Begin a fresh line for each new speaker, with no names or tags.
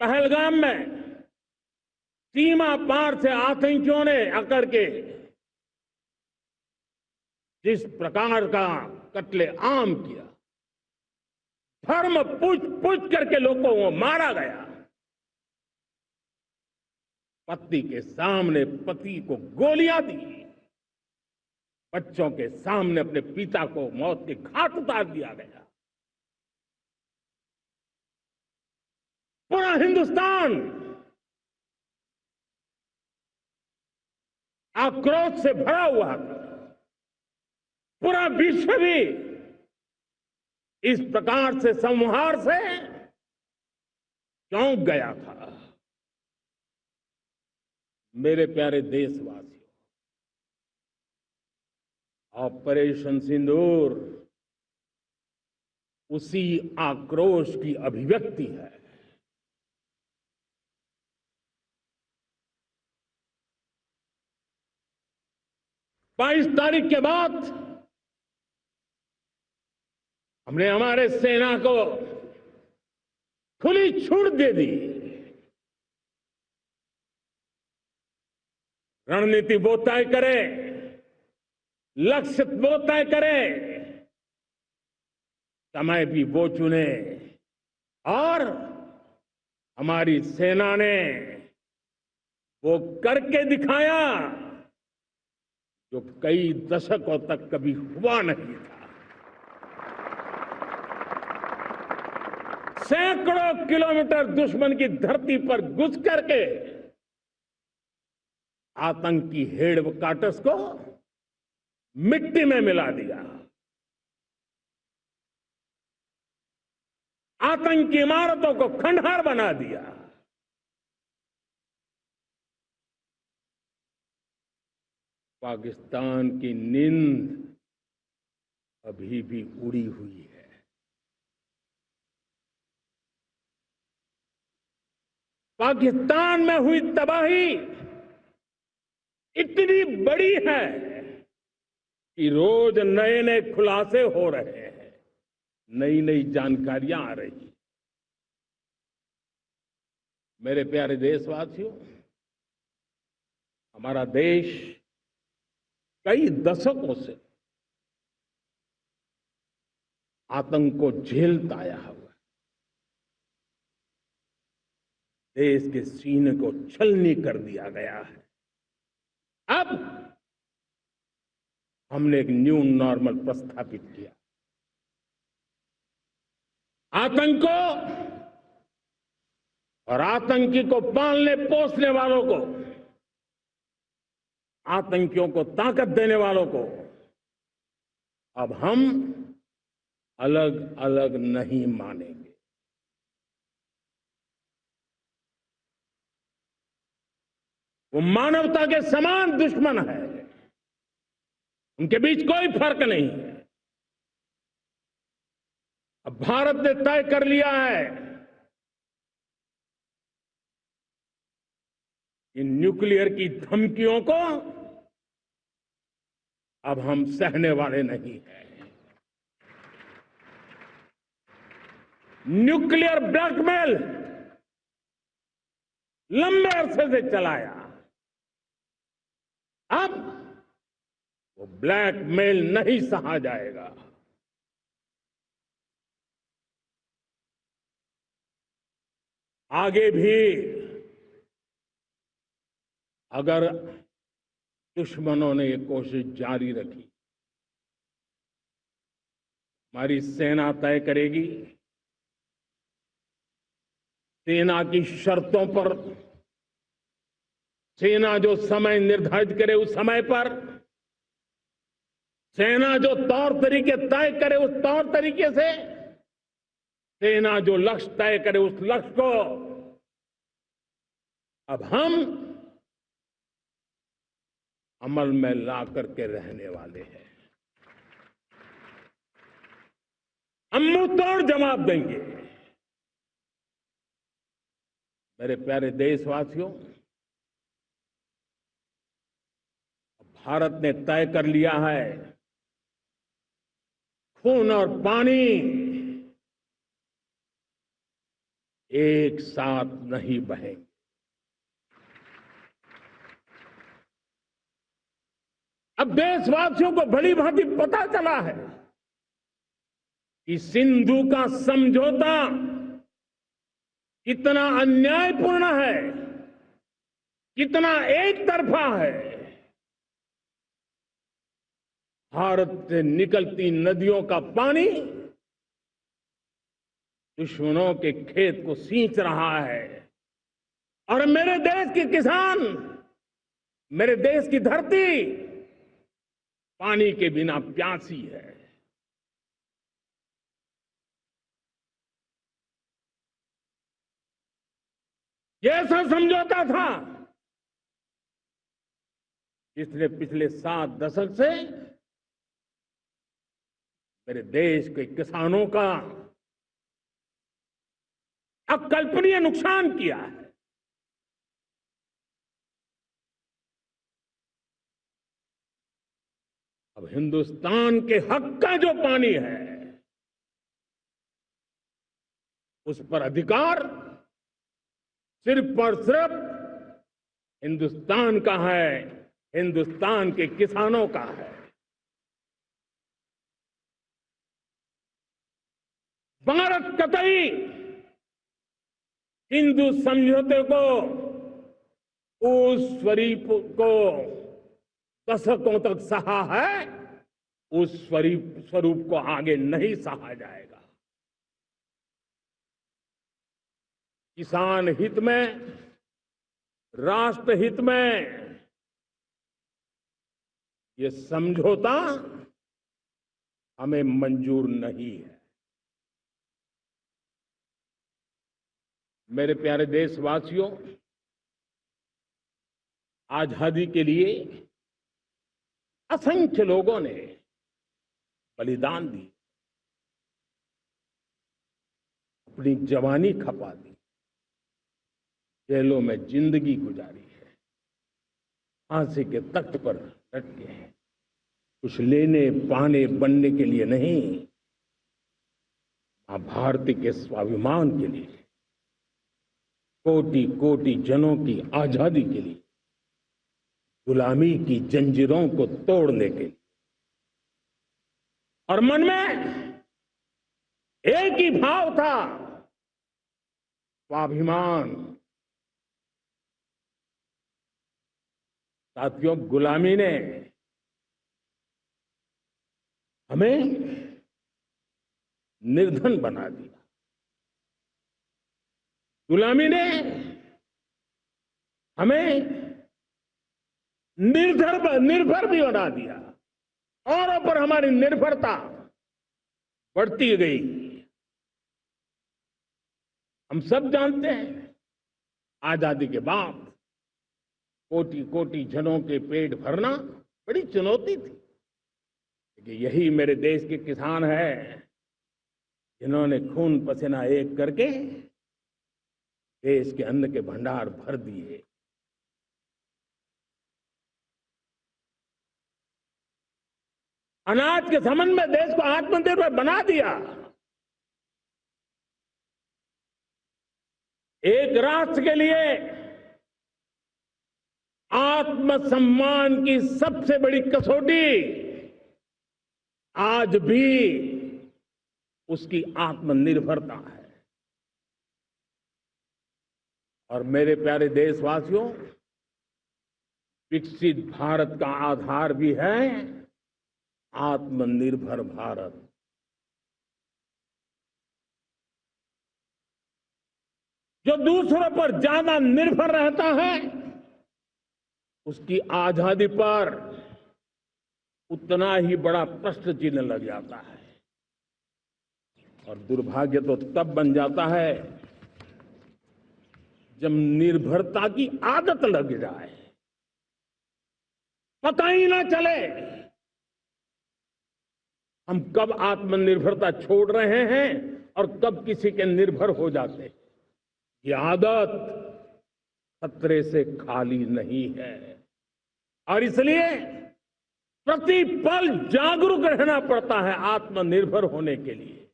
पहलगाम में सीमा पार से आतंकियों ने आकर के जिस प्रकार का कत्ले आम किया, धर्म पूछ पूछ करके लोगों को मारा गया। पत्नी के सामने पति को गोलियां दी, बच्चों के सामने अपने पिता को मौत के घाट उतार दिया गया। पूरा हिंदुस्तान आक्रोश से भरा हुआ था। पूरा विश्व भी इस प्रकार से संहार से चौंक गया था। मेरे प्यारे देशवासियों, ऑपरेशन सिंदूर उसी आक्रोश की अभिव्यक्ति है। बाईस तारीख के बाद हमने हमारे सेना को खुली छूट दे दी। रणनीति वो तय करे, लक्ष्य वो तय करे, समय भी वो चुने, और हमारी सेना ने वो करके दिखाया जो कई दशकों तक कभी हुआ नहीं था। सैकड़ों किलोमीटर दुश्मन की धरती पर घुस करके आतंकी हेडक्वार्टर्स को मिट्टी में मिला दिया, आतंकी इमारतों को खंडहर बना दिया। पाकिस्तान की नींद अभी भी उड़ी हुई है। पाकिस्तान में हुई तबाही इतनी बड़ी है कि रोज नए नए खुलासे हो रहे हैं, नई नई जानकारियां आ रही हैं। मेरे प्यारे देशवासियों, हमारा देश कई दशकों से आतंक को झेलता आया हुआ है। देश के सीने को छलनी कर दिया गया है। अब हमने एक न्यू नॉर्मल प्रस्थापित किया। आतंक को और आतंकी को पालने पोसने वालों को, आतंकियों को ताकत देने वालों को अब हम अलग अलग नहीं मानेंगे। वो मानवता के समान दुश्मन है, उनके बीच कोई फर्क नहीं है। अब भारत ने तय कर लिया है कि न्यूक्लियर की धमकियों को अब हम सहने वाले नहीं हैं। न्यूक्लियर ब्लैकमेल लंबे अरसे से चलाया, अब वो ब्लैकमेल नहीं सहा जाएगा। आगे भी अगर दुश्मनों ने ये कोशिश जारी रखी, हमारी सेना तय करेगी, सेना की शर्तों पर, सेना जो समय निर्धारित करे उस समय पर, सेना जो तौर तरीके तय करे उस तौर तरीके से, सेना जो लक्ष्य तय करे उस लक्ष्य को अब हम अमल में ला करके रहने वाले हैं। हम मुंह तोड़ जवाब देंगे। मेरे प्यारे देशवासियों, भारत ने तय कर लिया है, खून और पानी एक साथ नहीं बहेंगे। अब देशवासियों को भली भांति पता चला है कि सिंधु का समझौता कितना अन्यायपूर्ण है, कितना एक तरफा है। भारत से निकलती नदियों का पानी दुश्मनों के खेत को सींच रहा है और मेरे देश के किसान, मेरे देश की धरती पानी के बिना प्यासी है। ये ऐसा समझौता था जिसने पिछले 7 दशक से मेरे देश के किसानों का अकल्पनीय नुकसान किया है। अब हिंदुस्तान के हक का जो पानी है उस पर अधिकार सिर्फ और सिर्फ हिंदुस्तान का है, हिंदुस्तान के किसानों का है। भारत कतई हिंदू समझौते को, उस स्वरूप को दशकों तक सहा है, उस स्वरूप को आगे नहीं सहा जाएगा। किसान हित में, राष्ट्र हित में ये समझौता हमें मंजूर नहीं है। मेरे प्यारे देशवासियों, आजादी के लिए असंख्य लोगों ने बलिदान दी, अपनी जवानी खपा दी, जेलों में जिंदगी गुजारी है, फांसी के तख्त पर लटके हैं, कुछ लेने पाने बनने के लिए नहीं, मां भारती के स्वाभिमान के लिए, कोटि कोटि जनों की आजादी के लिए, गुलामी की जंजीरों को तोड़ने के लिए। और मन में एक ही भाव था, स्वाभिमान। साथियों, गुलामी ने हमें निर्धन बना दिया, गुलामी ने हमें निर्भर भी बना दिया, औरों पर हमारी निर्भरता बढ़ती गई। हम सब जानते हैं, आजादी के बाद कोटि कोटि जनों के पेट भरना बड़ी चुनौती थी, लेकिन यही मेरे देश के किसान हैं जिन्होंने खून पसीना एक करके देश के अन्न के भंडार भर दिए। अनाज के संबंध में देश को आत्मनिर्भर बना दिया। एक राष्ट्र के लिए आत्मसम्मान की सबसे बड़ी कसौटी आज भी उसकी आत्मनिर्भरता है। और मेरे प्यारे देशवासियों, विकसित भारत का आधार भी है आत्मनिर्भर भारत। जो दूसरों पर ज्यादा निर्भर रहता है उसकी आजादी पर उतना ही बड़ा प्रश्न चिन्ह लग जाता है। और दुर्भाग्य तो तब बन जाता है जब निर्भरता की आदत लग जाए, पता ही ना चले हम कब आत्मनिर्भरता छोड़ रहे हैं और कब किसी के निर्भर हो जाते हैं। ये आदत खतरे से खाली नहीं है और इसलिए प्रति पल जागरूक रहना पड़ता है आत्मनिर्भर होने के लिए।